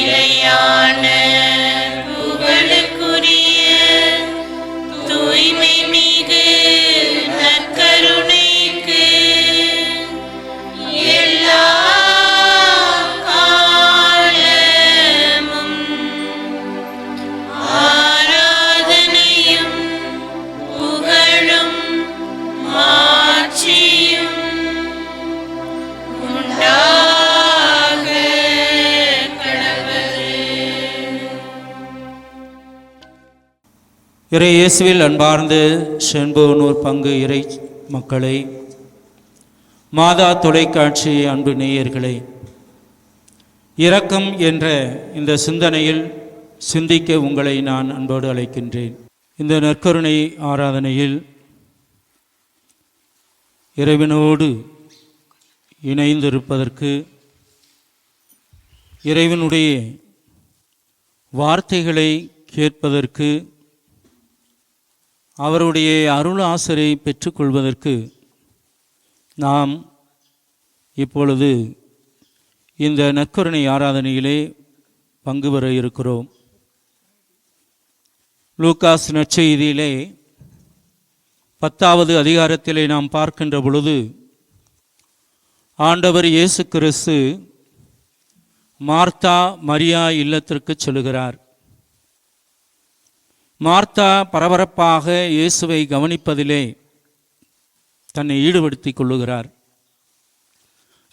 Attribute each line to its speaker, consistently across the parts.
Speaker 1: நிலையான புகழுக்குரிய தூய்மை மிகு நற்கருணைக்கு எல்லா காலமும் ஆராதனையும் புகழும் மாட்சியும் உண்டாக கடவது.
Speaker 2: இறை இயேசுவில் அன்பார்ந்த செண்போனூர் பங்கு இறை மக்களை, மாதா தொலைக்காட்சி அன்பு நேயர்களை, இரக்கம் என்ற இந்த சிந்தனையில் சிந்திக்க உங்களை நான் அன்போடு அழைக்கின்றேன். இந்த நற்கருணை ஆராதனையில் இறைவனோடு இணைந்திருப்பதற்கு, இறைவனுடைய வார்த்தைகளை கேட்பதற்கு, அவருடைய அருள் ஆசரை பெற்றுக்கொள்வதற்கு நாம் இப்பொழுது இந்த நற்கருணை ஆராதனையிலே பங்கு பெற இருக்கிறோம். லூக்காஸ் நற்செய்தியிலே 10வது அதிகாரத்திலே நாம் பார்க்கின்ற பொழுது, ஆண்டவர் இயேசு கிறிஸ்து மார்த்தா மரியா இல்லத்திற்கு செல்கிறார். மார்த்தா பரபரப்பாக இயேசுவை கவனிப்பதிலே தன்னை ஈடுபடுத்திக் கொள்ளுகிறார்.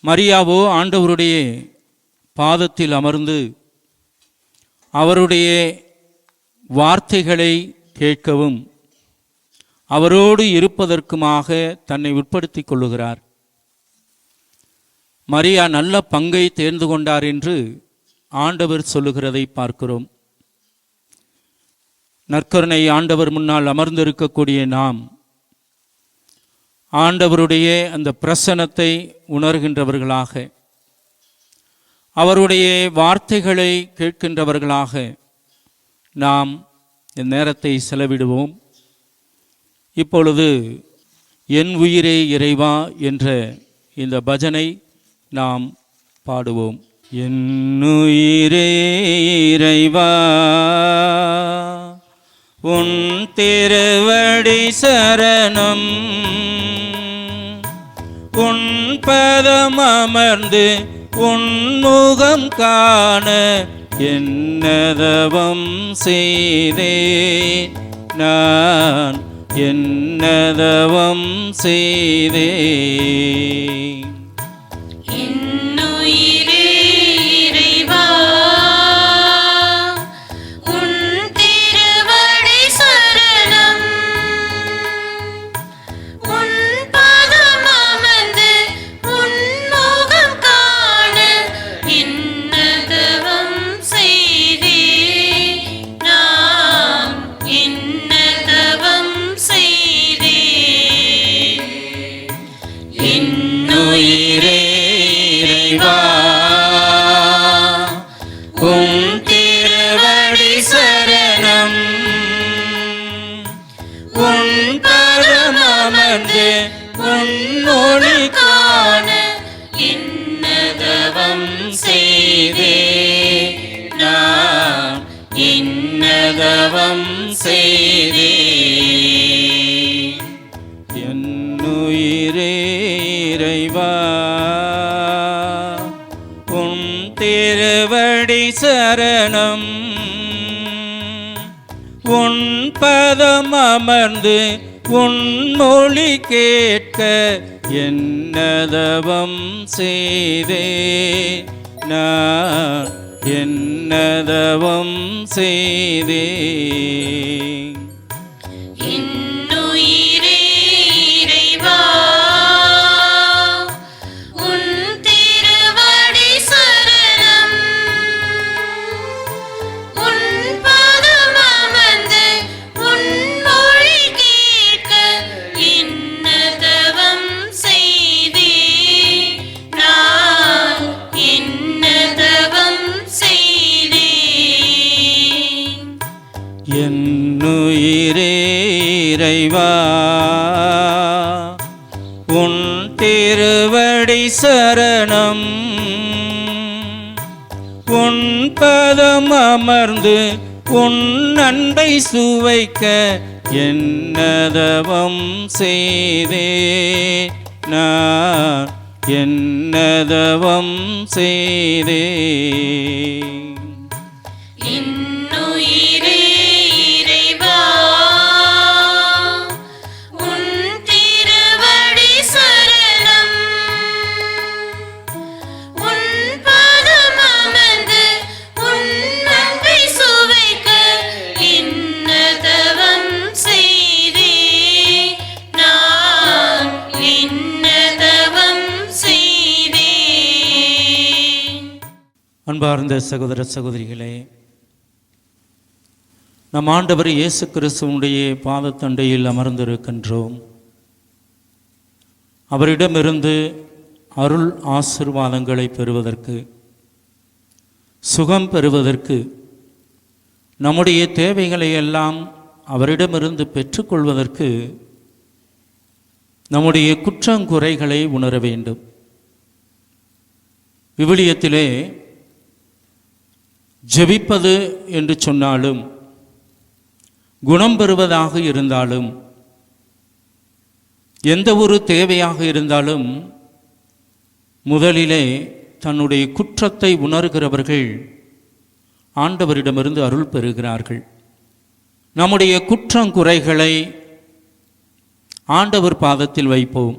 Speaker 2: மரியாவோ ஆண்டவருடைய பாதத்தில் அமர்ந்து அவருடைய வார்த்தைகளை கேட்கவும் அவரோடு இருப்பதற்குமாக தன்னை உட்படுத்திக் கொள்ளுகிறார். மரியா நல்ல பங்கை தேர்ந்து கொண்டார் என்று ஆண்டவர் சொல்லுகிறதை பார்க்கிறோம். நற்கருணை ஆண்டவர் முன்னால் அமர்ந்திருக்கக்கூடிய நாம் ஆண்டவருடைய அந்த பிரசன்னத்தை உணர்கின்றவர்களாக, அவருடைய வார்த்தைகளை கேட்கின்றவர்களாக நாம் இந்நேரத்தை செலவிடுவோம். இப்பொழுது என் உயிரே இறைவா என்ற இந்த பஜனை நாம் பாடுவோம். என் உயிரே இறைவா உன் திருவடி சரணம், உன் பதம் அமர்ந்து உன் முகம் காண என்னதவம் செய்தேன் நான், என்னதவம் செய்தேன்.
Speaker 1: உன்னொளி காண என்னதவம் செய்தேன் நான், என்னதவம் செய்தேன்.
Speaker 2: என்னுயிரே இறைவா உன் திருவடி சரணம், உன் பதம் அமர்ந்து உன் மொழி கேட்க என்னதவம் செய்தேன் நான், என்னதவம் செய்தேன். என் பாதம் அமர்ந்து உன் அன்பை சுவைக்க என்னதவம் செய்தே நான் என்னதவம் செய்தே.
Speaker 1: இன்னுயிரே இறைவா, உன் திருவடி சரணம். உன் பாதம் அமர்ந்து உன் அன்பை சுவைக்க இன்னதவம் செய்தே நான் இன்னதவம் செய்தே.
Speaker 2: அன்பார்ந்த சகோதர சகோதரிகளே, நம் ஆண்டவர் இயேசு கிறிஸ்துவனுடைய பாதத்தண்டையில் அமர்ந்திருக்கின்றோம். அவரிடமிருந்து அருள் ஆசீர்வாதங்களை பெறுவதற்கு, சுகம் பெறுவதற்கு, நம்முடைய தேவைகளை எல்லாம் அவரிடமிருந்து பெற்றுக்கொள்வதற்கு நம்முடைய குற்றங்குறைகளை உணர வேண்டும். விவிலியத்திலே ஜெபிப்பது என்று சொன்னாலும், குணம் பெறுவதாக இருந்தாலும், எந்த ஒரு தேவையாக இருந்தாலும் முதலிலே தன்னுடைய குற்றத்தை உணர்கிறவர்கள் ஆண்டவரிடமிருந்து அருள் பெறுகிறார்கள். நம்முடைய குற்றங்குறைகளை ஆண்டவர் பாதத்தில் வைப்போம்.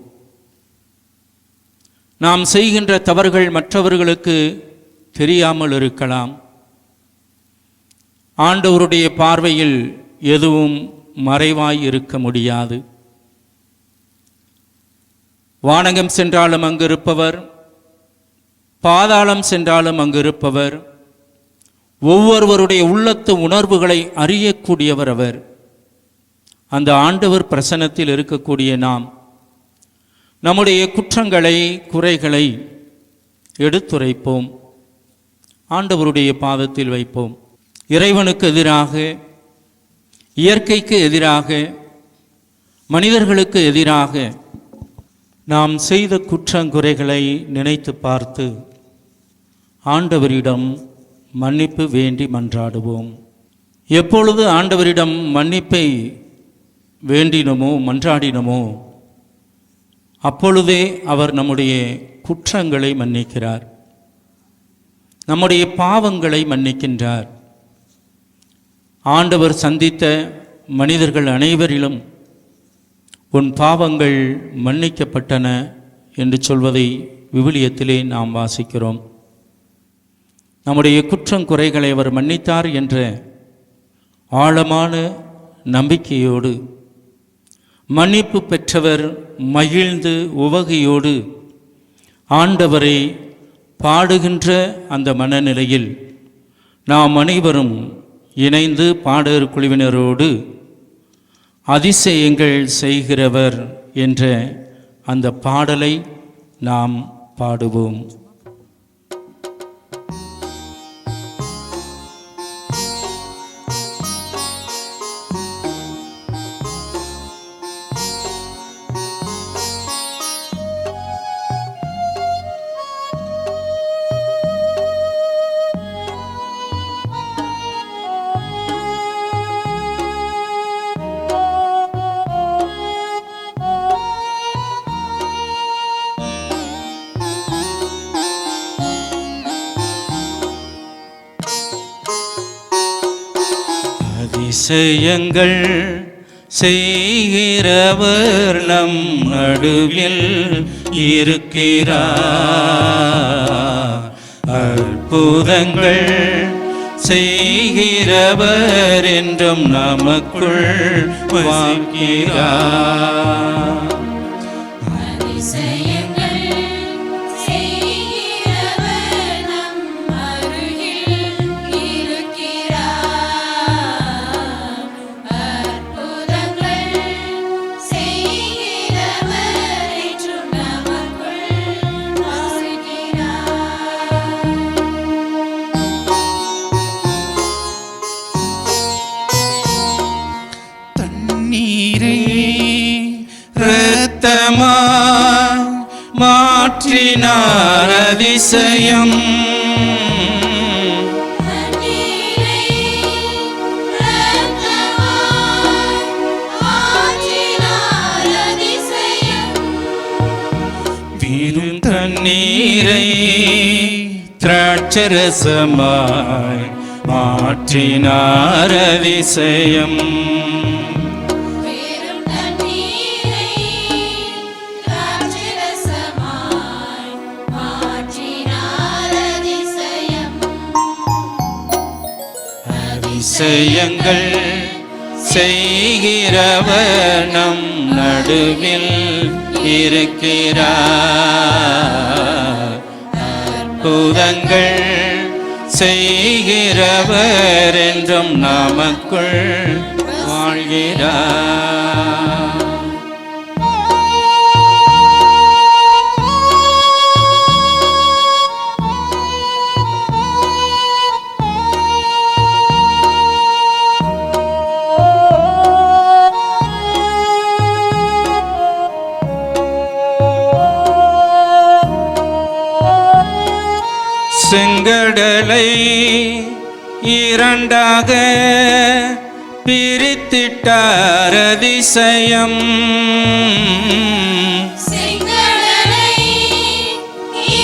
Speaker 2: நாம் செய்கின்ற தவறுகள் மற்றவர்களுக்கு தெரியாமல் இருக்கலாம். ஆண்டவருடைய பார்வையில் எதுவும் மறைவாய் இருக்க முடியாது. வானகம் சென்றாலும் அங்கு இருப்பவர், பாதாளம் சென்றாலும் அங்கு இருப்பவர், ஒவ்வொருவருடைய உள்ளத்து உணர்வுகளை அறியக்கூடியவர் அவர். அந்த ஆண்டவர் பிரசன்னத்தில் இருக்கக்கூடிய நாம் நம்முடைய குற்றங்களை, குறைகளை எடுத்துரைப்போம், ஆண்டவருடைய பாதத்தில் வைப்போம். இறைவனுக்கு எதிராக, இயற்கைக்கு எதிராக, மனிதர்களுக்கு எதிராக நாம் செய்த குற்றங்குறைகளை நினைத்து பார்த்து ஆண்டவரிடம் மன்னிப்பு வேண்டி மன்றாடுவோம். எப்பொழுது ஆண்டவரிடம் மன்னிப்பை வேண்டினமோ மன்றாடினமோ அப்பொழுதே அவர் நம்முடைய குற்றங்களை மன்னிக்கிறார், நம்முடைய பாவங்களை மன்னிக்கின்றார். ஆண்டவர் சந்தித்த மனிதர்கள் அனைவரிலும் உன் பாவங்கள் மன்னிக்கப்பட்டன என்று சொல்வதை விவிலியத்திலே நாம் வாசிக்கிறோம். நம்முடைய குற்றங்குறைகளை அவர் மன்னித்தார் என்ற ஆழமான நம்பிக்கையோடு, மன்னிப்பு பெற்றவர் மகிழ்ந்து உவகையோடு ஆண்டவரை பாடுகின்ற அந்த மனநிலையில் நாம் அனைவரும் இணைந்து பாடகர் குழுவினரோடு அதிசயங்கள் செய்கிறவர் என்ற அந்த பாடலை நாம் பாடுவோம். அதிசயங்கள் செய்கிறவர் நம் நடுவில் இருக்கிறார். அற்புதங்கள் செய்கிறவர் என்றும் நமக்குள் வாழ்கிறார். மாற்றினார் அதிசயம், தண்ணீரை திராட்சரசமாய் மாற்றினார் அதிசயம்.
Speaker 1: பெரும் தண்ணீரை திராட்சரசமாய் மாற்றினார் அதிசயம்.
Speaker 2: அதிசயங்கள் செய்கிறவர் நம் நடுவில் இருக்கிறார். அற்புதங்கள் செய்கிறவர் என்றும் நமக்குள் வாழ்கிறார். செங்கடலை இரண்டாக பிரித்திட்டார் அதிசயம்.
Speaker 1: செங்கடலை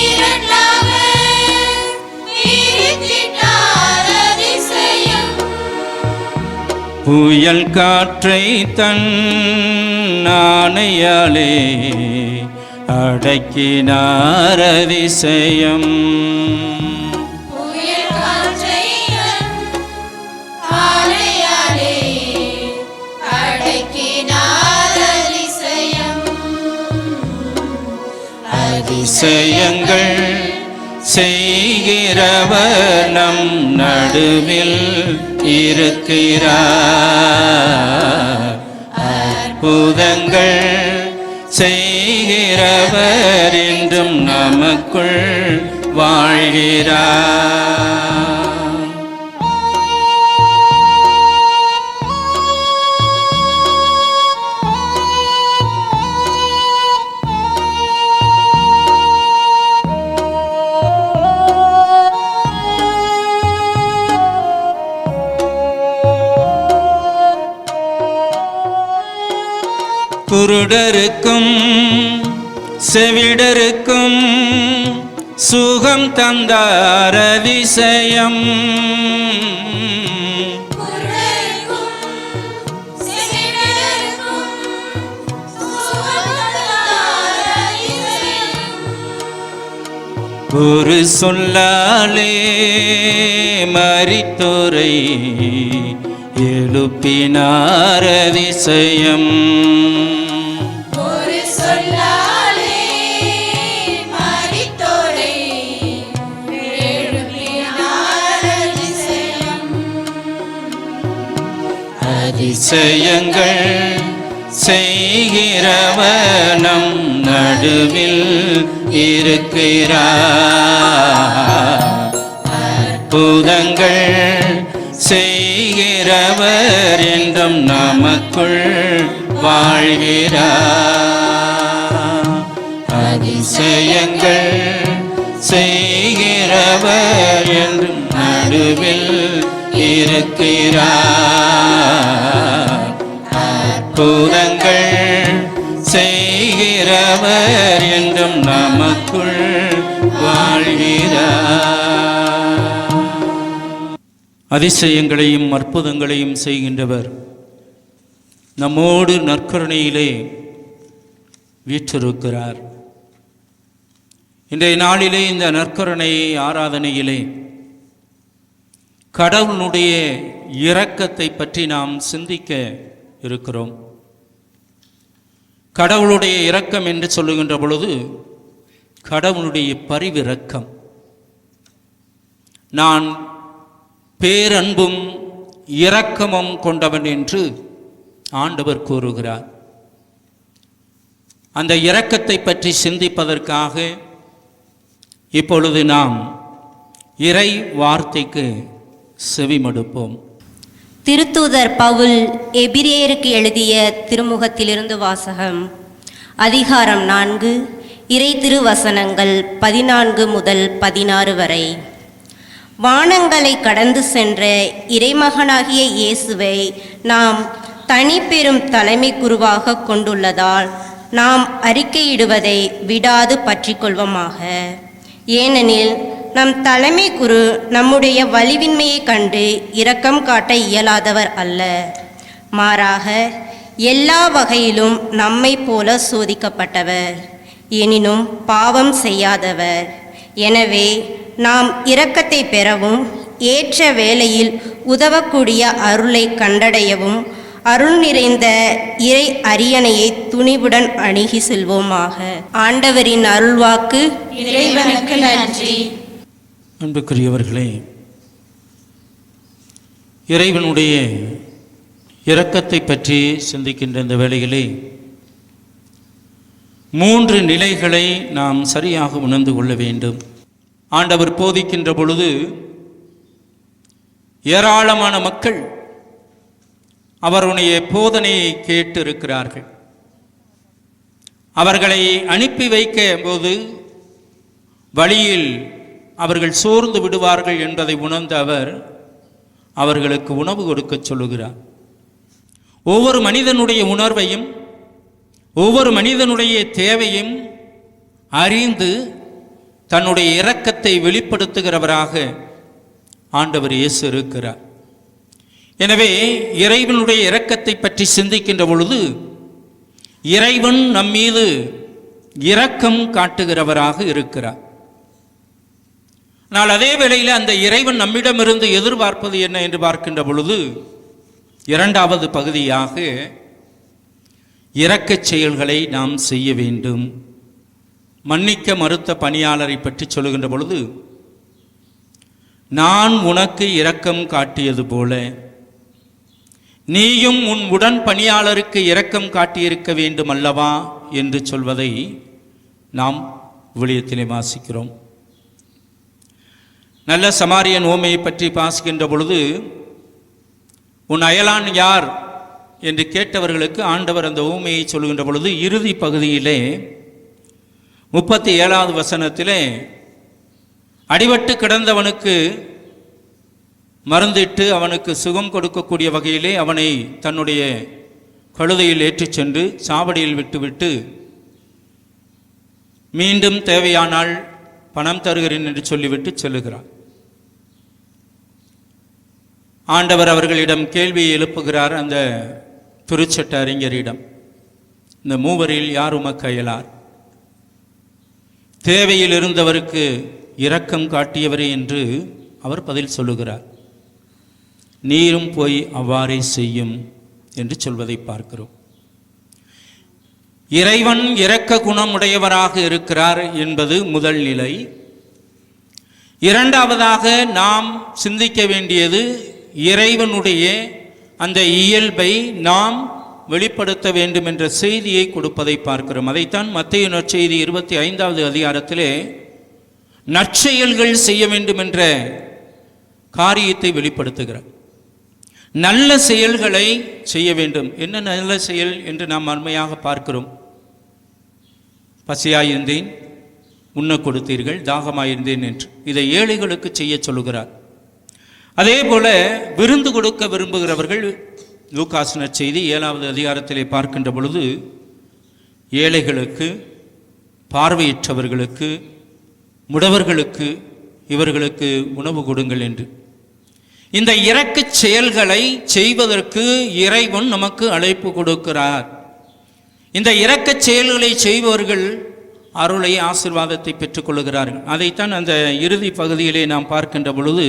Speaker 1: இரண்டாக பிரித்திட்டார் அதிசயம்.
Speaker 2: புயல் காற்றை தன் ஆணையாலே அடக்கினார் அதிசயம்.
Speaker 1: புயல் காற்றை ஆணையாலே அடக்கினார் அதிசயம்.
Speaker 2: அதிசயங்கள் செய்கிறவர் நம் நடுவில் இருக்கிறார். அற்புதங்கள் செய்கிறவர் என்றும் நமக்குள் வாழ்கிறார். குருடருக்கும் செவிடருக்கும் சுகம் தந்தார் அதிசயம்.
Speaker 1: குருடருக்கும் செவிடருக்கும் சுகம் தந்தார் அதிசயம்.
Speaker 2: ஒரு சொல்லாலே மரித்தோரை எழுப்பினார் அதிசயம்.
Speaker 1: ஒரு சொல்லாலே மரித்தோரை எழுப்பினார் அதிசயம்.
Speaker 2: அதிசயங்கள் செய்கிறவர் நம் நடுவில் இருக்கிறார். அற்புதங்கள் செய்கிறவர் என்றும் நமக்குள் வாழ்கிறார். அதிசயங்கள் செய்கிறவர் என்றும் நடுவில் இருக்கிறார். அற்புதங்கள் செய்கிறவர் என்றும் நமக்குள் வாழ்கிறார். அதிசயங்களையும் அற்புதங்களையும் செய்கின்றவர் நம்மோடு நற்கருணையிலே வீற்றிருக்கிறார். இன்றைய நாளிலே இந்த நற்கருணை ஆராதனையிலே கடவுளுடைய இரக்கத்தை பற்றி நாம் சிந்திக்க இருக்கிறோம். கடவுளுடைய இரக்கம் என்று சொல்லுகின்ற பொழுது கடவுளுடைய பரிவிரக்கம். நான் பேரன்பும் இரக்கமும் கொண்டவன் என்று ஆண்டவர் கூறுகிறார். அந்த இரக்கத்தை பற்றி சிந்திப்பதற்காக இப்பொழுது நாம் இறை வார்த்தைக்கு செவிமடுப்போம்.
Speaker 3: திருத்தூதர் பவுல் எபிரேயருக்கு எழுதிய திருமுகத்திலிருந்து வாசகம். அதிகாரம் 4, இறை திருவசனங்கள் 14 முதல் 16 வரை. வானங்களை கடந்து சென்ற இறைமகனாகிய இயேசுவை நாம் தனி பெரும் தலைமை குருவாக கொண்டுள்ளதால் நாம் அறிக்கையிடுவதை விடாது பற்றிக்கொள்வோமாக. ஏனெனில் நம் தலைமை குரு நம்முடைய வலிவின்மையைக் கண்டு இரக்கம் காட்ட இயலாதவர் அல்ல. மாறாக எல்லா வகையிலும் நம்மைப் போல சோதிக்கப்பட்டவர், எனினும் பாவம் செய்யாதவர். எனவே நாம் இரக்கத்தை பெறவும் ஏற்ற வேளையில் உதவக்கூடிய அருளை கண்டடையவும் அருள் நிறைந்த இறை அரியணையை துணிவுடன் அணுகி செல்வோமாக. ஆண்டவரின் அருள்வாக்கு.
Speaker 1: இறைவனுக்கு நன்றி.
Speaker 2: அன்புக்குரியவர்களே, இறைவனுடைய இரக்கத்தை பற்றி சிந்திக்கின்ற இந்த வேளையிலே 3 நிலைகளை நாம் சரியாக உணர்ந்து கொள்ள வேண்டும். ஆண்டவர் போதிக்கின்ற பொழுது ஏராளமான மக்கள் அவருடைய போதனையை கேட்டு இருக்கிறார்கள். அவர்களை அனுப்பி வைக்க போது வழியில் அவர்கள் சோர்ந்து விடுவார்கள் என்பதை உணர்ந்த அவர் அவர்களுக்கு உணவு கொடுக்க சொல்லுகிறார். ஒவ்வொரு மனிதனுடைய உணர்வையும் ஒவ்வொரு மனிதனுடைய தேவையும் அறிந்து தன்னுடைய இரக்கத்தை வெளிப்படுத்துகிறவராக ஆண்டவர் இயேசு இருக்கிறார். எனவே இறைவனுடைய இரக்கத்தை பற்றி சிந்திக்கின்ற பொழுது இறைவன் நம்மீது இரக்கம் காட்டுகிறவராக இருக்கிறார். ஆனால் அதே வேளையில் அந்த இறைவன் நம்மிடமிருந்து எதிர்பார்ப்பது என்ன என்று பார்க்கின்ற பொழுது 2வது பகுதியாக இரக்கச் செயல்களை நாம் செய்ய வேண்டும். மன்னிக்க மறுத்த பணியாளரை பற்றி சொல்லுகின்ற பொழுது, நான் உனக்கு இரக்கம் காட்டியது போல நீயும் உன் உடன் பணியாளருக்கு இரக்கம் காட்டியிருக்க வேண்டும் அல்லவா என்று சொல்வதை நாம் விவிலியத்திலே வாசிக்கிறோம். நல்ல சமாரியன் ஓமையை பற்றி வாசிக்கின்ற பொழுது, உன் அயலான் யார் என்று கேட்டவர்களுக்கு ஆண்டவர் அந்த ஊமையை சொல்கின்ற பொழுது இறுதி பகுதியிலே 37வது வசனத்திலே அடிபட்டு கிடந்தவனுக்கு மருந்திட்டு அவனுக்கு சுகம் கொடுக்கக்கூடிய வகையிலே அவனை தன்னுடைய கழுதையில் ஏற்றிச் சென்று சாவடியில் விட்டுவிட்டு மீண்டும் தேவையானால் பணம் தருகிறேன் என்று சொல்லிவிட்டு செல்லுகிறார். ஆண்டவர் அவர்களிடம் கேள்வியை எழுப்புகிறார். அந்த திருச்சட்ட அறிஞரிடம், இந்த மூவரில் யார் உமக்கு அயலார்? தேவையில் இருந்தவருக்கு இரக்கம் காட்டியவரே என்று அவர் பதில் சொல்லுகிறார். நீரும் போய் அவ்வாறே செய்யும் என்று சொல்வதை பார்க்கிறோம். இறைவன் இரக்க குணமுடையவராக இருக்கிறார் என்பது முதல் நிலை. 2வதாக நாம் சிந்திக்க வேண்டியது இறைவனுடைய அந்த இயல்பை நாம் வெளிப்படுத்த வேண்டும் என்ற செய்தியை கொடுப்பதை பார்க்கிறோம். அதைத்தான் மத்தேயு நற்செய்தி 25வது அதிகாரத்திலே நற்செயல்கள் செய்ய வேண்டும் என்ற காரியத்தை வெளிப்படுத்துகிறார். நல்ல செயல்களை செய்ய வேண்டும். என்ன நல்ல செயல் என்று நாம் அருமையாக பார்க்கிறோம். பசியாயிருந்தேன், உண்ண கொடுத்தீர்கள், தாகமாயிருந்தேன் என்று இதை ஏழைகளுக்கு செய்ய சொல்லுகிறார். அதே போல விருந்து கொடுக்க விரும்புகிறவர்கள் லூக்காஸ் நற்செய்தி 7வது அதிகாரத்திலே பார்க்கின்ற பொழுது ஏழைகளுக்கு, பார்வையற்றவர்களுக்கு, முடவர்களுக்கு இவர்களுக்கு உணவு கொடுங்கள் என்று. இந்த இரக்க செயல்களை செய்வதற்கு இறைவன் நமக்கு அழைப்பு கொடுக்கிறார். இந்த இரக்க செயல்களை செய்பவர்கள் அருளை, ஆசீர்வாதத்தை பெற்றுக்கொள்கிறார்கள். அதைத்தான் அந்த இறுதி பகுதியிலே நாம் பார்க்கின்ற பொழுது,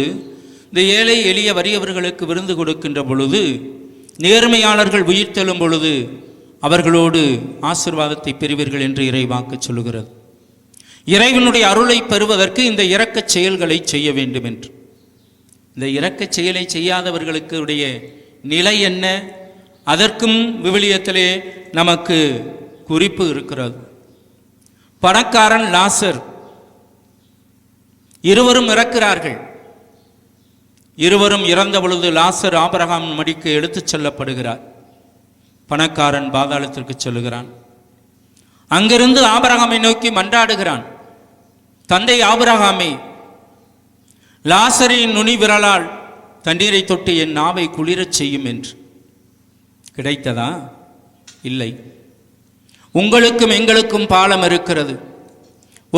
Speaker 2: இந்த ஏழை எளிய வறியவர்களுக்கு விருந்து கொடுக்கின்ற பொழுது, நேர்மையாளர்கள் உயிர்த்தெழும் பொழுது அவர்களோடு ஆசீர்வாதத்தை பெறுவீர்கள் என்று இறைவாக்கு சொல்லுகிறது. இறைவனுடைய அருளை பெறுவதற்கு இந்த இரக்க செயல்களை செய்ய வேண்டும் என்று. இந்த இரக்க செயலை செய்யாதவர்களுக்கு உடைய நிலை என்ன? அதற்கும் விவிலியத்திலே நமக்கு குறிப்பு இருக்கிறது. பணக்காரன் லாசர் இருவரும் இறக்கிறார்கள். இருவரும் இறந்த பொழுது லாசர் ஆபிரகாம் மடிக்கு எடுத்துச் செல்லப்படுகிறார். பணக்காரன் பாதாளத்திற்கு செல்லுகிறான். அங்கிருந்து ஆபிரகாமை நோக்கி மன்றாடுகிறான், தந்தை ஆபிரகாமே, லாசரின் நுனி விரலால் தண்ணீரை தொட்டு என் நாவை குளிரச் செய்யும் என்று. கிடைத்ததா? இல்லை. உங்களுக்கும் எங்களுக்கும் பாலம் இருக்கிறது.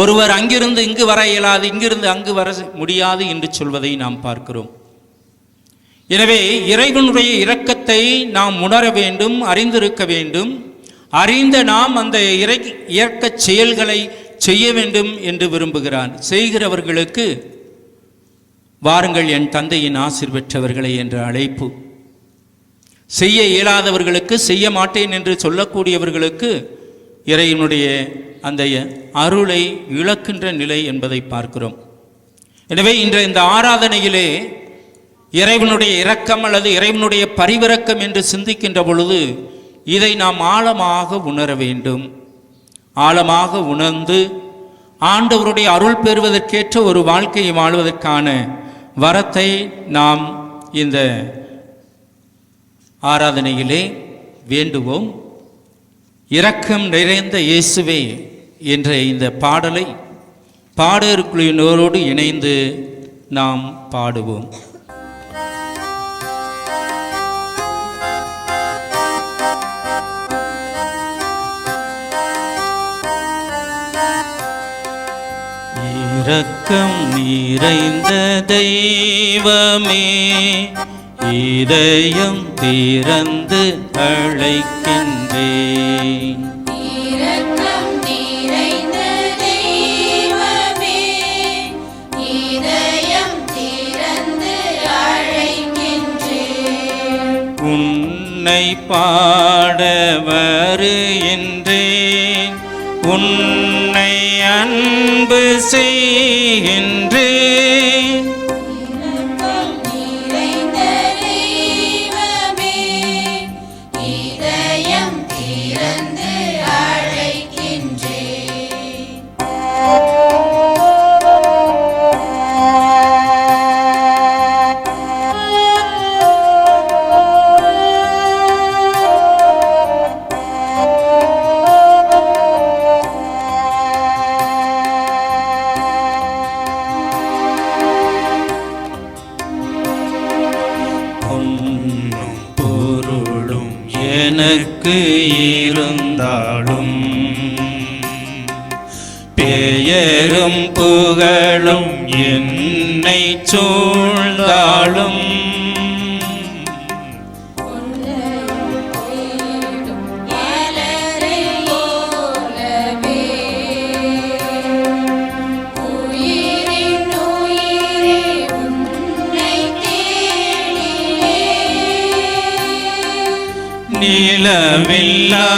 Speaker 2: ஒருவர் அங்கிருந்து இங்கு வர இயலாது, இங்கிருந்து அங்கு வர முடியாது என்று சொல்வதை நாம் பார்க்கிறோம். எனவே இறைவனுடைய இரக்கத்தை நாம் உணர வேண்டும், அறிந்திருக்க வேண்டும். அறிந்த நாம் அந்த இரக்கச் செயல்களை செய்ய வேண்டும் என்று விரும்புகிறான். செய்கிறவர்களுக்கு வாருங்கள் என் தந்தையின் ஆசீர் பெற்றவர்களை என்ற அழைப்பு. செய்ய இயலாதவர்களுக்கு, செய்ய மாட்டேன் என்று சொல்லக்கூடியவர்களுக்கு இறைவனுடைய அந்த அருளை இழக்கின்ற நிலை என்பதை பார்க்கிறோம். எனவே இன்று இந்த ஆராதனையிலே இறைவனுடைய இரக்கம் அல்லது இறைவனுடைய பரிவிரக்கம் என்று சிந்திக்கின்ற பொழுது இதை நாம் ஆழமாக உணர வேண்டும். ஆழமாக உணர்ந்து ஆண்டவருடைய அருள் பெறுவதற்கேற்ற ஒரு வாழ்க்கையை வாழ்வதற்கான வரத்தை நாம் இந்த ஆராதனையிலே வேண்டுவோம். இரக்கம் நிறைந்த இயேசுவே என்ற இந்த பாடலை பாடகர்களுக்குள்ளோடு இணைந்து நாம் பாடுவோம். இரக்கம் நிறைந்த தெய்வமே, இதயம் திறந்து அழைக்கின்றேன்.
Speaker 1: இரக்கம் நிறைந்த தெய்வமே, இதயம் திறந்து அழைக்கின்றேன்.
Speaker 2: உன்னை பாட வருகின்றேன், உன்னை அன்பு செய்கின்றேன்.
Speaker 1: இரக்கம் நிறைந்த தெய்வமே, இதயம் திறந்து அழைக்கின்றேன்.
Speaker 2: எனக்கு இருந்தாலும் பெயரும் புகழும் என்னை சூழ்ந்தாலும் நிலவில்லா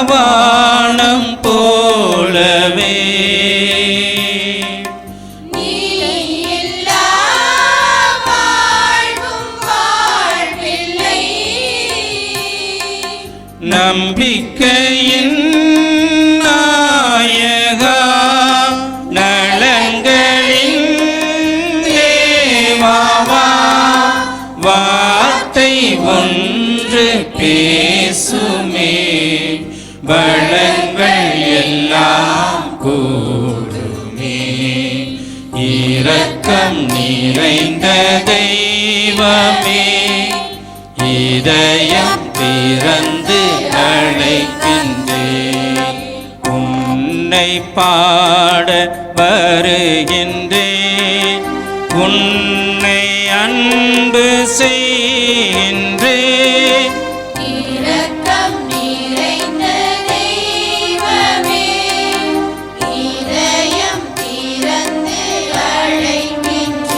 Speaker 2: வானம் போலவே
Speaker 1: நீ இல்லா வாழ்வும் வாழ்வில்லை.
Speaker 2: நம்பிக்கையின் நாயகா, நலங்களின் தேவாவா, வார்த்தை ஒன்று பேசுமே, வளங்கள் எல்லாம் கூடுமே. இரக்கம் நிறைந்த தெய்வமே, இதயம் திறந்து அழைக்கின்றேன். உன்னை பாட வருகின்றேன், உன்னை அன்பு செய்கின்றேன்.
Speaker 1: இரக்கம் நிறைந்த தெய்வமே, இதயம் திறந்து அழைக்கின்றேன்.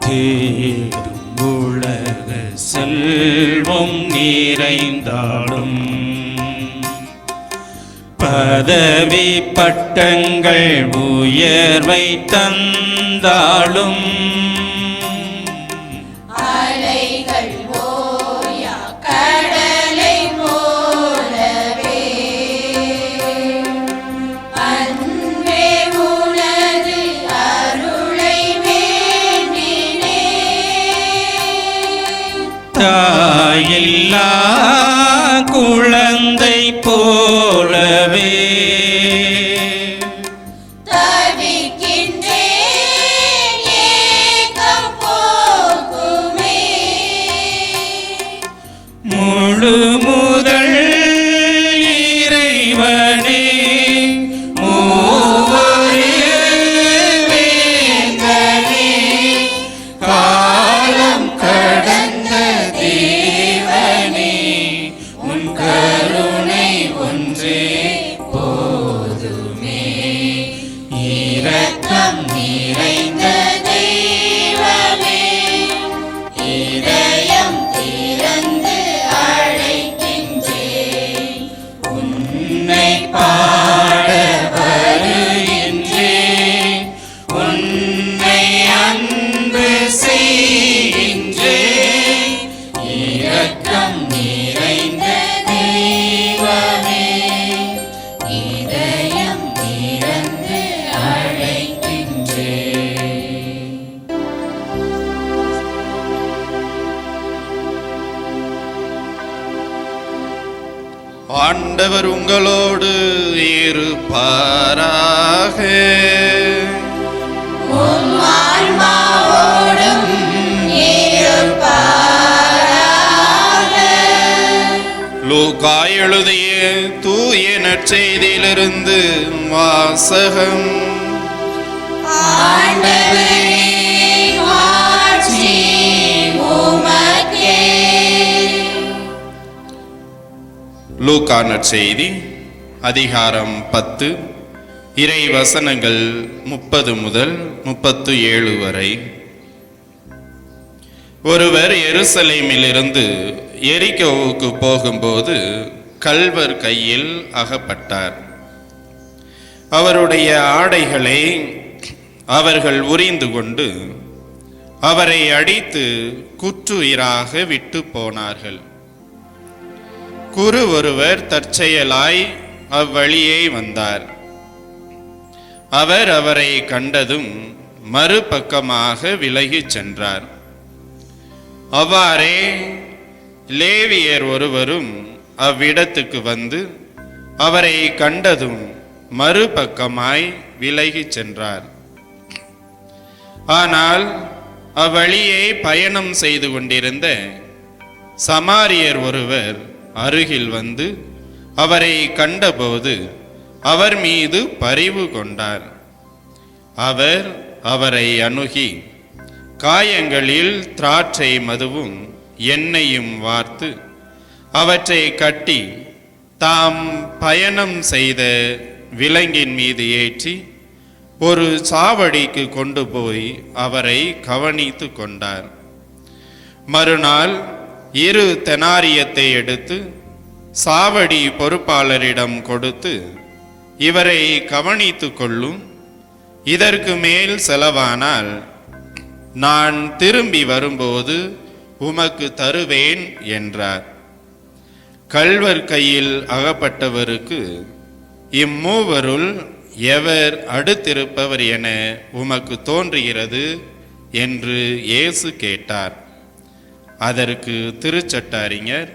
Speaker 2: தேடும் உலக செல்வம் நிறைந்தாலும், பதவி பட்டங்கள் உயர்வை தந்தாலும்,
Speaker 1: அலைகள் ஓயா கடலை போலவே, அன்பே உனது அருளை வேண்டினேன்.
Speaker 2: தாயில்லா
Speaker 4: ஆண்டவர் உங்களோடு இருப்பாராக.
Speaker 1: உம் ஆன்மாவோடும் இருப்பாராக.
Speaker 4: லூக்கா எழுதிய தூய நற்செய்தியிலிருந்து வாசகம்.
Speaker 1: ஆண்டவரே, மாட்சி உமக்கே.
Speaker 4: லூக்கா நற்செய்தி அதிகாரம் 10 இறை வசனங்கள் 30 முதல் 37 வரை. ஒருவர் எருசலேமிலிருந்து எரிகோவுக்கு போகும்போது கள்வர் கையில் அகப்பட்டார். அவருடைய ஆடைகளை அவர்கள் உரிந்து கொண்டு அவரை அடித்து குற்றுயிராக விட்டு போனார்கள். குரு ஒருவர் தற்செயலாய் அவ்வழியே வந்தார். அவர் அவரை கண்டதும் மறுபக்கமாக விலகிச் சென்றார். அவ்வாறே லேவியர் ஒருவரும் அவ்விடத்துக்கு வந்து அவரை கண்டதும் மறுபக்கமாய் விலகிச் சென்றார். ஆனால் அவ்வழியே பயணம் செய்து கொண்டிருந்த சமாரியர் ஒருவர் அருகில் வந்து அவரை கண்டபோது அவர் மீது பரிவு கொண்டார். அவர் அவரை அணுகி காயங்களில் திராட்சை மதுவும் எண்ணெயும் வார்த்து அவற்றை கட்டி தாம் பயணம் செய்த விலங்கின் மீது ஏற்றி ஒரு சாவடிக்கு கொண்டு போய் அவரை கவனித்து கொண்டார். மறுநாள் 2 தெனாரியத்தை எடுத்து சாவடி பொறுப்பாளரிடம் கொடுத்து, இவரை கவனித்து கொள்ளும், இதற்கு மேல் செலவானால் நான் திரும்பி வரும்போது உமக்கு தருவேன் என்றார். கள்வர் கையில் அகப்பட்டவருக்கு, இம்மூவருள் எவர் அடுத்திருப்பவர் என உமக்கு தோன்றுகிறது என்று இயேசு கேட்டார். அதற்கு திருச்சட்ட அறிஞர்,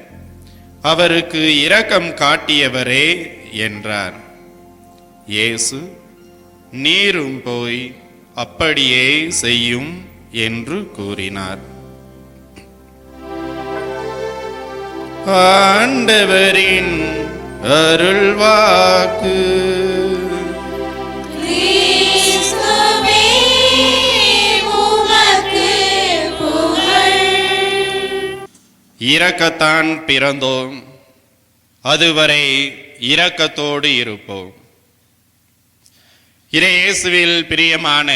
Speaker 4: அவருக்கு இரக்கம் காட்டியவரே என்றார். இயேசு, நீரும் போய் அப்படியே செய்யும் என்று கூறினார். ஆண்டவரின் அருள்வாக்கு.
Speaker 1: கிறிஸ்துவே, உமக்கு புகழ்.
Speaker 4: இரக்கத்தான் பிறந்தோம், அதுவரை இரக்கத்தோடு இருப்போம். இயேசுவில் பிரியமான